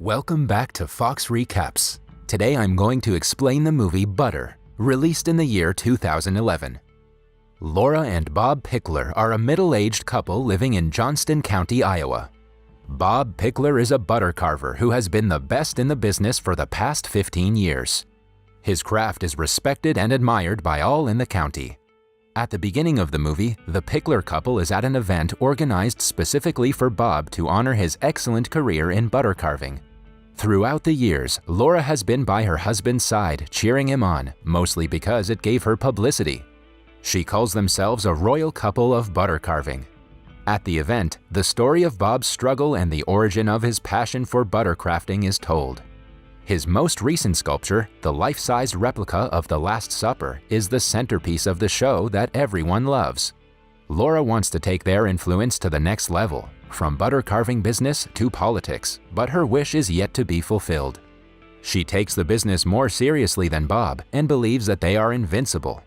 Welcome back to Fox Recaps. Today I'm going to explain the movie Butter, released in the year 2011. Laura and Bob Pickler are a middle-aged couple living in Johnston County, Iowa. Bob Pickler is a butter carver who has been the best in the business for the past 15 years. His craft is respected and admired by all in the county. At the beginning of the movie, the Pickler couple is at an event organized specifically for Bob to honor his excellent career in butter carving. Throughout the years, Laura has been by her husband's side, cheering him on, mostly because it gave her publicity. She calls themselves a royal couple of butter carving. At the event, the story of Bob's struggle and the origin of his passion for butter crafting is told. His most recent sculpture, the life-sized replica of The Last Supper, is the centerpiece of the show that everyone loves. Laura wants to take their influence to the next level, from butter carving business to politics, but her wish is yet to be fulfilled. She takes the business more seriously than Bob and believes that they are invincible.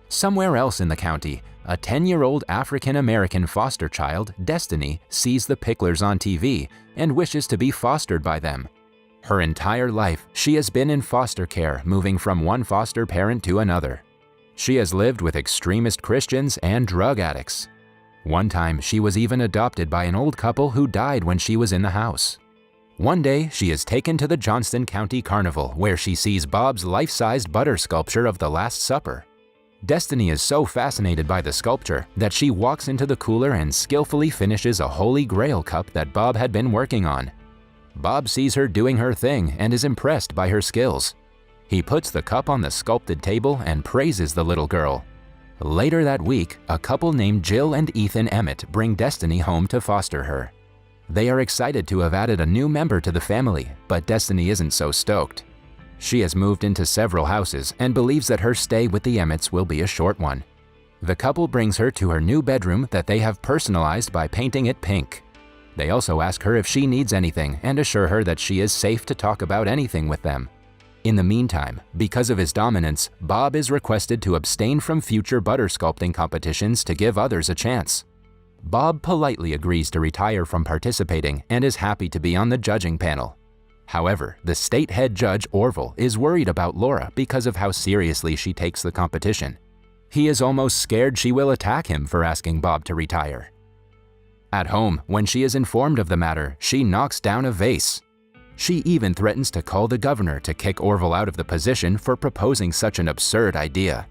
Somewhere else in the county, a 10-year-old African-American foster child, Destiny, sees the Picklers on TV and wishes to be fostered by them. Her entire life, she has been in foster care, moving from one foster parent to another. She has lived with extremist Christians and drug addicts. One time, she was even adopted by an old couple who died when she was in the house. One day, she is taken to the Johnston County Carnival, where she sees Bob's life-sized butter sculpture of The Last Supper. Destiny is so fascinated by the sculpture that she walks into the cooler and skillfully finishes a Holy Grail cup that Bob had been working on. Bob sees her doing her thing and is impressed by her skills. He puts the cup on the sculpted table and praises the little girl. Later that week, a couple named Jill and Ethan Emmett bring Destiny home to foster her. They are excited to have added a new member to the family, but Destiny isn't so stoked. She has moved into several houses and believes that her stay with the Emmets will be a short one. The couple brings her to her new bedroom that they have personalized by painting it pink. They also ask her if she needs anything and assure her that she is safe to talk about anything with them. In the meantime, because of his dominance, Bob is requested to abstain from future butter sculpting competitions to give others a chance. Bob politely agrees to retire from participating and is happy to be on the judging panel. However, the state head judge Orville is worried about Laura because of how seriously she takes the competition. He is almost scared she will attack him for asking Bob to retire. At home, when she is informed of the matter, she knocks down a vase. She even threatens to call the governor to kick Orville out of the position for proposing such an absurd idea.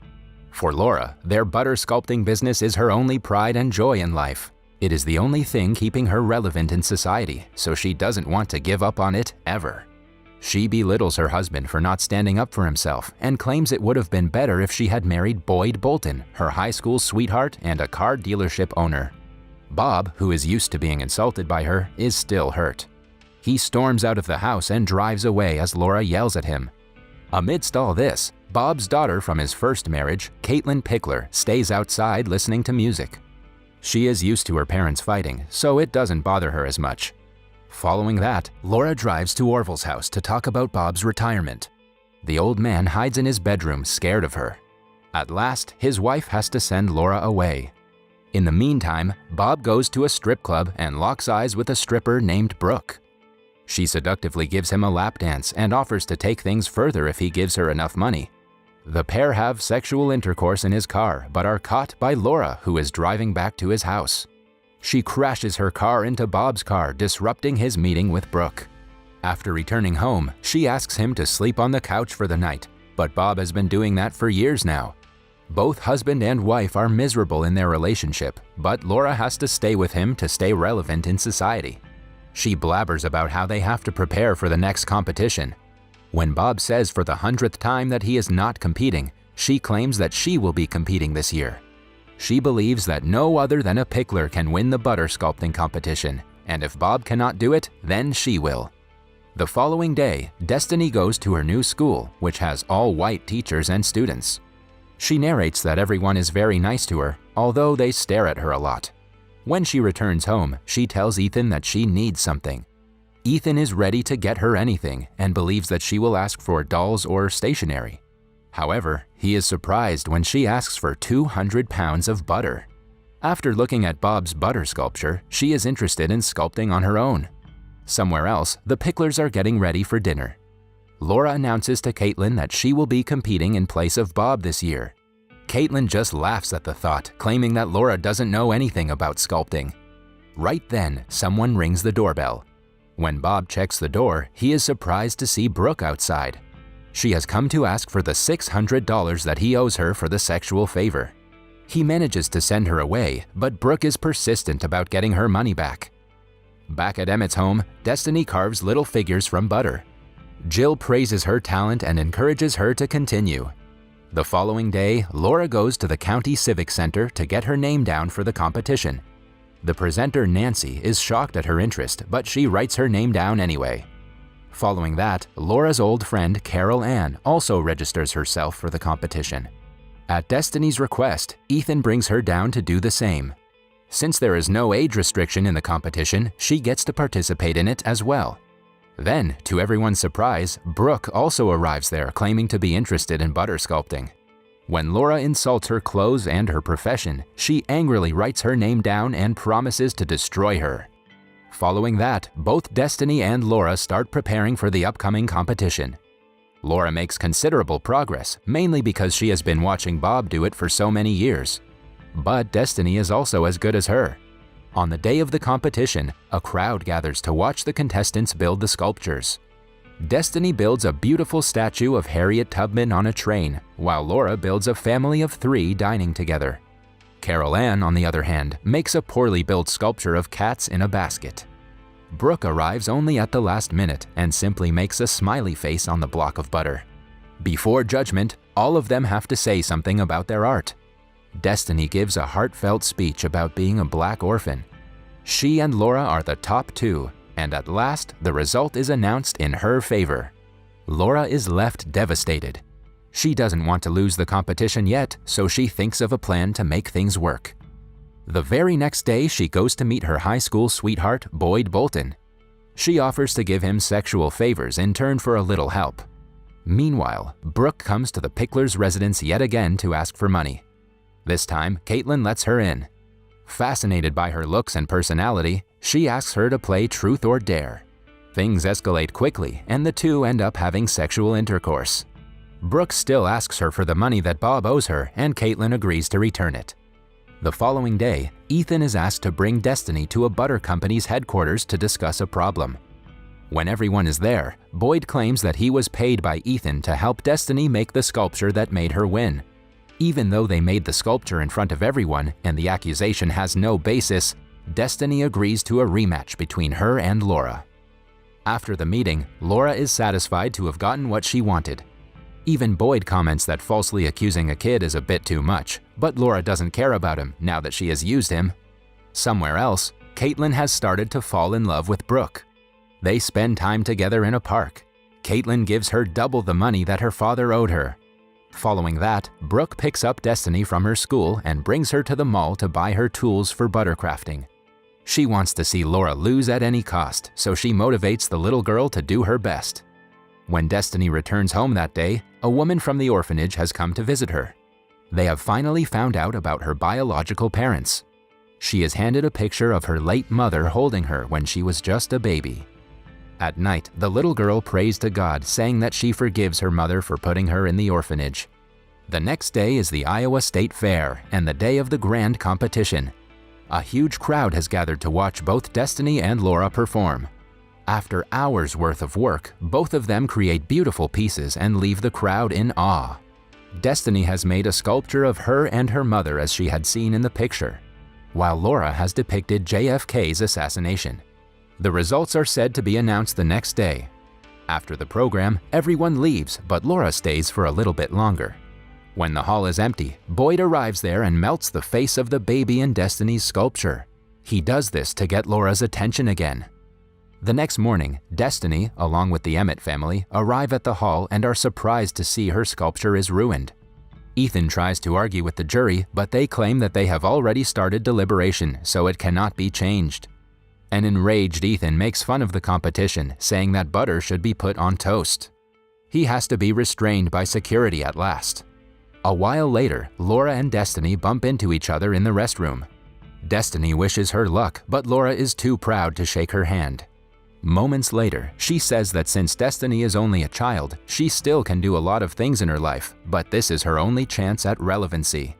For Laura, their butter sculpting business is her only pride and joy in life. It is the only thing keeping her relevant in society, so she doesn't want to give up on it ever. She belittles her husband for not standing up for himself and claims it would have been better if she had married Boyd Bolton, her high school sweetheart and a car dealership owner. Bob, who is used to being insulted by her, is still hurt. He storms out of the house and drives away as Laura yells at him. Amidst all this, Bob's daughter from his first marriage, Caitlin Pickler, stays outside listening to music. She is used to her parents fighting, so it doesn't bother her as much. Following that, Laura drives to Orville's house to talk about Bob's retirement. The old man hides in his bedroom, scared of her. At last, his wife has to send Laura away. In the meantime, Bob goes to a strip club and locks eyes with a stripper named Brooke. She seductively gives him a lap dance and offers to take things further if he gives her enough money. The pair have sexual intercourse in his car but are caught by Laura, who is driving back to his house. She crashes her car into Bob's car, disrupting his meeting with Brooke. After returning home, she asks him to sleep on the couch for the night, but Bob has been doing that for years now. Both husband and wife are miserable in their relationship, but Laura has to stay with him to stay relevant in society. She blabbers about how they have to prepare for the next competition. When Bob says for the 100th time that he is not competing, she claims that she will be competing this year. She believes that no other than a Pickler can win the butter sculpting competition, and if Bob cannot do it, then she will. The following day, Destiny goes to her new school, which has all white teachers and students. She narrates that everyone is very nice to her, although they stare at her a lot. When she returns home, she tells Ethan that she needs something. Ethan is ready to get her anything and believes that she will ask for dolls or stationery. However, he is surprised when she asks for 200 pounds of butter. After looking at Bob's butter sculpture, she is interested in sculpting on her own. Somewhere else, the Picklers are getting ready for dinner. Laura announces to Caitlin that she will be competing in place of Bob this year. Caitlin just laughs at the thought, claiming that Laura doesn't know anything about sculpting. Right then, someone rings the doorbell. When Bob checks the door, he is surprised to see Brooke outside. She has come to ask for the $600 that he owes her for the sexual favor. He manages to send her away, but Brooke is persistent about getting her money back. Back at Emmett's home, Destiny carves little figures from butter. Jill praises her talent and encourages her to continue. The following day, Laura goes to the County Civic Center to get her name down for the competition. The presenter, Nancy, is shocked at her interest, but she writes her name down anyway. Following that, Laura's old friend, Carol Ann, also registers herself for the competition. At Destiny's request, Ethan brings her down to do the same. Since there is no age restriction in the competition, she gets to participate in it as well. Then, to everyone's surprise, Brooke also arrives there claiming to be interested in butter sculpting. When Laura insults her clothes and her profession, she angrily writes her name down and promises to destroy her. Following that, both Destiny and Laura start preparing for the upcoming competition. Laura makes considerable progress, mainly because she has been watching Bob do it for so many years. But Destiny is also as good as her. On the day of the competition, a crowd gathers to watch the contestants build the sculptures. Destiny builds a beautiful statue of Harriet Tubman on a train, while Laura builds a family of 3 dining together. Carol Ann, on the other hand, makes a poorly built sculpture of cats in a basket. Brooke arrives only at the last minute and simply makes a smiley face on the block of butter. Before judgment, all of them have to say something about their art. Destiny gives a heartfelt speech about being a black orphan. She and Laura are the top 2, and at last, the result is announced in her favor. Laura is left devastated. She doesn't want to lose the competition yet, so she thinks of a plan to make things work. The very next day, she goes to meet her high school sweetheart, Boyd Bolton. She offers to give him sexual favors in turn for a little help. Meanwhile, Brooke comes to the Picklers' residence yet again to ask for money. This time, Caitlin lets her in. Fascinated by her looks and personality, she asks her to play Truth or Dare. Things escalate quickly, and the two end up having sexual intercourse. Brooke still asks her for the money that Bob owes her, and Caitlin agrees to return it. The following day, Ethan is asked to bring Destiny to a butter company's headquarters to discuss a problem. When everyone is there, Boyd claims that he was paid by Ethan to help Destiny make the sculpture that made her win. Even though they made the sculpture in front of everyone and the accusation has no basis, Destiny agrees to a rematch between her and Laura. After the meeting, Laura is satisfied to have gotten what she wanted. Even Boyd comments that falsely accusing a kid is a bit too much, but Laura doesn't care about him now that she has used him. Somewhere else, Caitlin has started to fall in love with Brooke. They spend time together in a park. Caitlin gives her double the money that her father owed her. Following that, Brooke picks up Destiny from her school and brings her to the mall to buy her tools for butter crafting. She wants to see Laura lose at any cost, so she motivates the little girl to do her best. When Destiny returns home that day, a woman from the orphanage has come to visit her. They have finally found out about her biological parents. She is handed a picture of her late mother holding her when she was just a baby. At night, the little girl prays to God, saying that she forgives her mother for putting her in the orphanage. The next day is the Iowa State Fair and the day of the grand competition. A huge crowd has gathered to watch both Destiny and Laura perform. After hours worth of work, both of them create beautiful pieces and leave the crowd in awe. Destiny has made a sculpture of her and her mother as she had seen in the picture, while Laura has depicted JFK's assassination. The results are said to be announced the next day. After the program, everyone leaves, but Laura stays for a little bit longer. When the hall is empty, Boyd arrives there and melts the face of the baby in Destiny's sculpture. He does this to get Laura's attention again. The next morning, Destiny, along with the Emmett family, arrive at the hall and are surprised to see her sculpture is ruined. Ethan tries to argue with the jury, but they claim that they have already started deliberation, so it cannot be changed. An enraged Ethan makes fun of the competition, saying that butter should be put on toast. He has to be restrained by security at last. A while later, Laura and Destiny bump into each other in the restroom. Destiny wishes her luck, but Laura is too proud to shake her hand. Moments later, she says that since Destiny is only a child, she still can do a lot of things in her life, but this is her only chance at relevancy.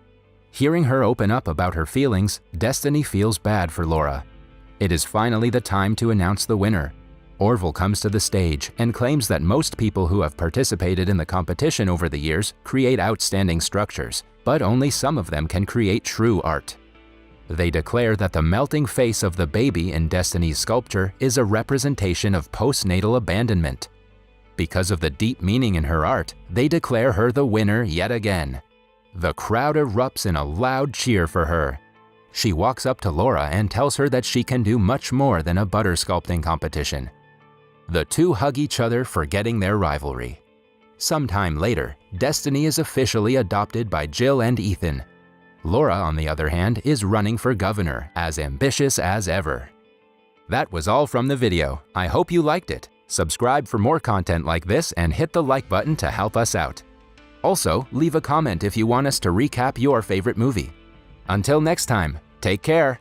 Hearing her open up about her feelings, Destiny feels bad for Laura. It is finally the time to announce the winner. Orville comes to the stage and claims that most people who have participated in the competition over the years create outstanding structures, but only some of them can create true art. They declare that the melting face of the baby in Destiny's sculpture is a representation of postnatal abandonment. Because of the deep meaning in her art, they declare her the winner yet again. The crowd erupts in a loud cheer for her. She walks up to Laura and tells her that she can do much more than a butter sculpting competition. The two hug each other, forgetting their rivalry. Sometime later, Destiny is officially adopted by Jill and Ethan. Laura, on the other hand, is running for governor, as ambitious as ever. That was all from the video. I hope you liked it. Subscribe for more content like this and hit the like button to help us out. Also, leave a comment if you want us to recap your favorite movie. Until next time, take care.